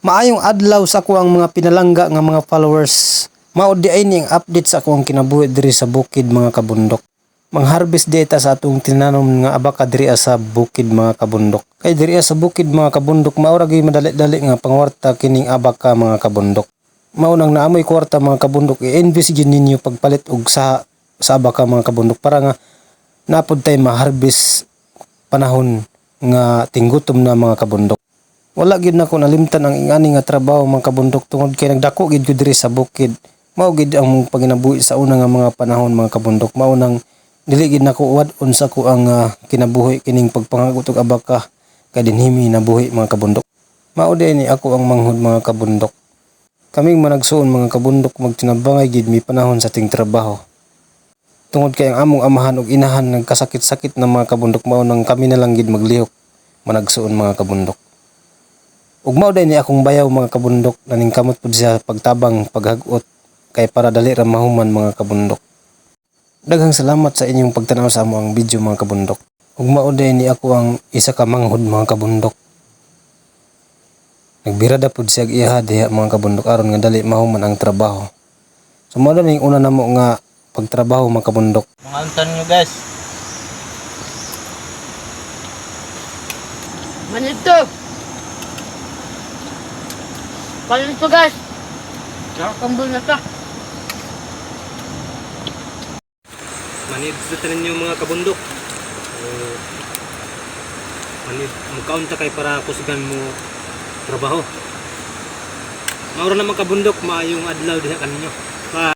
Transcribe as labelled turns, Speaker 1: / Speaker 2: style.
Speaker 1: Maayong adlaw sa ako ang mga pinalangga nga mga followers. Mao di ay ning update sa ako ang kinabuhi diri sa bukid mga kabundok. Mangharvest data sa atong tinanom nga abaka diri sa bukid mga kabundok. Kay diri sa bukid mga kabundok mao ra gyud madali-dali nga pangwarta kining abaka mga kabundok. Mao nang naamoy kwarta mga kabundok, i-invest gyud ninyo pagpalit og sa abaka mga kabundok para nga napod tay ma-harvest panahon nga tinggutom na mga kabundok. Wala gid nako nalimtan ang ingani nga trabaho mga kabundok tungod kay nagdako gid ko diri sa bukid. Mao gid ang paginabuhi sa una nga mga panahon mga kabundok. Mao nang dili gid nako uwad-on sa ko ang kinabuhi kining pagpangagot og abaka kay dinhimi na buhi mga kabundok. Mao ni ako ang manghud mga kabundok. Kaming managsuon mga kabundok magtinabangay gid mi panahon sa ting trabaho. Tungod kay ang among amahan ug inahan nagkasakit-sakit na mga kabundok, mao nang kami na lang gid maglihok managsuon mga kabundok. Ug mao ni akong bayaw mga kabundok, naningkamot pud siya pagtabang paghagot kay para dali ra mahuman mga kabundok. Daghang salamat sa inyong pagtanaw sa among video mga kabundok. Ug mao ni ako ang isa ka manghud mga kabundok. Nagbirada pud siya iha diha mga kabundok aron nga dali mahuman ang trabaho. So mao ning una namo nga pagtrabaho mga kabundok.
Speaker 2: Mga untan nyo guys.
Speaker 3: Manito! Palit to guys! Nakakambol na to.
Speaker 1: Manid sa tanan nyo mga kabundok. Manid magkaunta kay para kusgan mo trabaho. Mauro na mga kabundok, maayong adlaw diha kaninyo.